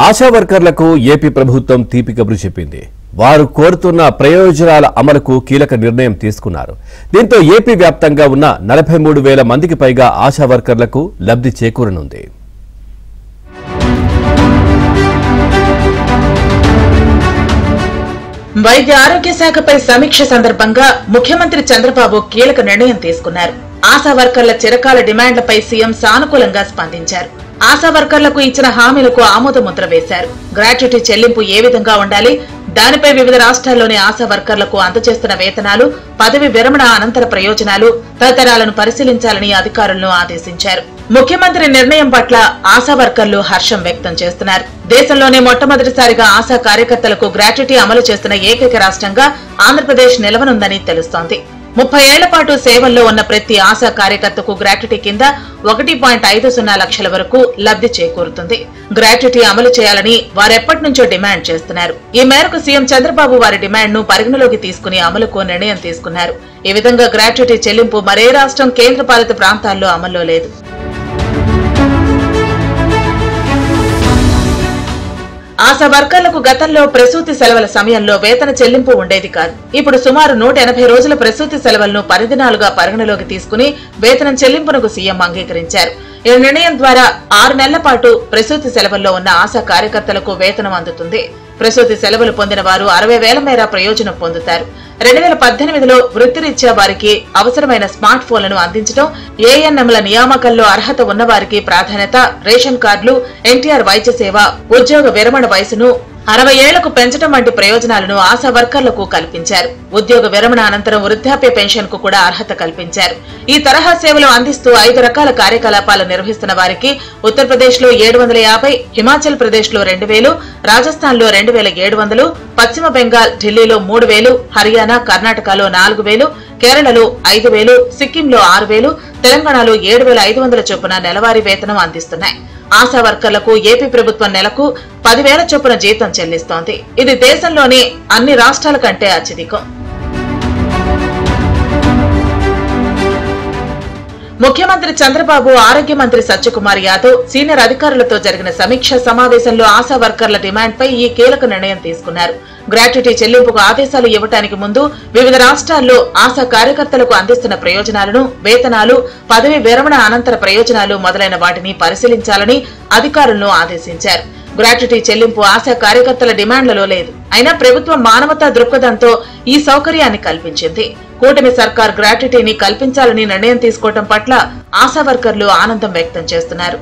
ఆశా వర్కర్లకు ఏపీ ప్రభుత్వం తీపి కబురు చెప్పింది. వారు కోరుతున్న ప్రయోజనాల అమలుకు కీలక నిర్ణయం తీసుకున్నారు. దీంతో ఏపీ వ్యాప్తంగా ఉన్న 43,000 మందికి పైగా ఆశా వర్కర్లకు లబ్ధి చేకూరనుంది. వైద్య ఆరోగ్య శాఖపై సమీక్ష సందర్భంగా ముఖ్యమంత్రి చంద్రబాబు కీలక నిర్ణయం తీసుకున్నారు. ఆశా వర్కర్ల చిరకాల డిమాండ్లపై సీఎం సానుకూలంగా స్పందించారు. ఆశా వర్కర్లకు ఇచ్చిన హామీలకు ఆమోద ముద్ర వేశారు. గ్రాట్యుటీ చెల్లింపు ఏ విధంగా ఉండాలి, దానిపై వివిధ రాష్ట్రాల్లోని ఆశా వర్కర్లకు అందజేస్తున్న వేతనాలు, పదవి విరమణ అనంతర ప్రయోజనాలు తదితరాలను పరిశీలించాలని అధికారులను ఆదేశించారు. ముఖ్యమంత్రి నిర్ణయం పట్ల ఆశా వర్కర్లు హర్షం వ్యక్తం చేస్తున్నారు. దేశంలోనే మొట్టమొదటిసారిగా ఆశా కార్యకర్తలకు గ్రాట్యుటీ అమలు చేస్తున్న ఏకైక రాష్ట్రంగా ఆంధ్రప్రదేశ్ నిలవనుందని తెలుస్తోంది. 30 ఏళ్ల పాటు సేవల్లో ఉన్న ప్రతి ఆశా కార్యకర్తకు గ్రాట్యుటీ కింద 1.50 లక్షల వరకు లబ్ధి చేకూరుతుంది. గ్రాట్యుటీ అమలు చేయాలని వారెప్పటి నుంచో డిమాండ్ చేస్తున్నారు. ఈ మేరకు సీఎం చంద్రబాబు వారి డిమాండ్ ను పరిగణలోకి తీసుకుని అమలుకు నిర్ణయం తీసుకున్నారు. ఈ విధంగా గ్రాట్యుటీ చెల్లింపు మరే రాష్ట్రం, కేంద్రపాలిత ప్రాంతాల్లో అమల్లో లేదు. ఆశా వర్కర్లకు గతంలో ప్రసూతి సెలవుల సమయంలో వేతన చెల్లింపు ఉండేది కాదు. ఇప్పుడు సుమారు 180 రోజుల ప్రసూతి సెలవులను 10 దినాలుగా పరిగణలోకి తీసుకుని వేతనం చెల్లింపునకు సీఎం అంగీకరించారు. ఈ నిర్ణయం ద్వారా 6 నెలల పాటు ప్రసూతి సెలవుల్లో ఉన్న ఆశా కార్యకర్తలకు వేతనం అందుతుంది. ప్రసూతి సెలవులు పొందిన వారు 60,000 మేర ప్రయోజనం పొందుతారు. 2018లో వృత్తిరీత్యా వారికి అవసరమైన స్మార్ట్ ఫోన్లను అందించడం, ఏఎన్ఎంల నియామకంలో అర్హత ఉన్న వారికి ప్రాధాన్యత, రేషన్ కార్డులు, ఎన్టీఆర్ వైద్య సేవ, ఉద్యోగ విరమణ వయసును 60 ఏళ్లకు పెంచడం వంటి ప్రయోజనాలను ఆశా వర్కర్లకు కల్పించారు. ఉద్యోగ విరమణ అనంతరం వృద్ధాప్య పెన్షన్ కు కూడా అర్హత కల్పించారు. ఈ తరహా సేవలు అందిస్తూ 5 రకాల కార్యకలాపాలు నిర్వహిస్తున్న వారికి ఉత్తరప్రదేశ్ లో 750, హిమాచల్ ప్రదేశ్ లో 2,000, రాజస్థాన్ లో 2,700, పశ్చిమ బెంగాల్, ఢిల్లీలో 3,000, హర్యానా, కర్ణాటకలో 4,000, కేరళలో 5,000, సిక్కింలో 6,000, తెలంగాణలో 7,500 చొప్పున నెలవారీ వేతనం అందిస్తున్నాయి. ఆశా వర్కర్లకు ఏపీ ప్రభుత్వం నెలకు 10,000 చొప్పున జీతం చెల్లిస్తోంది. ఇది దేశంలోని అన్ని రాష్ట్రాల కంటే అత్యధికం. ముఖ్యమంత్రి చంద్రబాబు, ఆరోగ్య మంత్రి సత్యకుమార్ యాదవ్ సీనియర్ అధికారులతో జరిగిన సమీక్ష సమావేశంలో ఆశా వర్కర్ల డిమాండ్పై ఈ కీలక నిర్ణయం తీసుకున్నారు. గ్రాట్యుటీ చెల్లింపుకు ఆదేశాలు ఇవ్వడానికి ముందు వివిధ రాష్ట్రాల్లో ఆశా కార్యకర్తలకు అందిస్తున్న ప్రయోజనాలను, వేతనాలు, పదవి విరమణ అనంతర ప్రయోజనాలు మొదలైన వాటిని పరిశీలించాలని అధికారులను ఆదేశించారు. గ్రాట్యుటీ చెల్లింపు ఆశా కార్యకర్తల డిమాండ్లలో లేదు. అయినా ప్రభుత్వం మానవతా దృక్పథంతో ఈ సౌకర్యాన్ని కల్పించింది. కూటమి సర్కార్ గ్రాట్యుటీని కల్పించాలని నిర్ణయం తీసుకోవడం పట్ల ఆశా వర్కర్లు ఆనందం వ్యక్తం చేస్తున్నారు.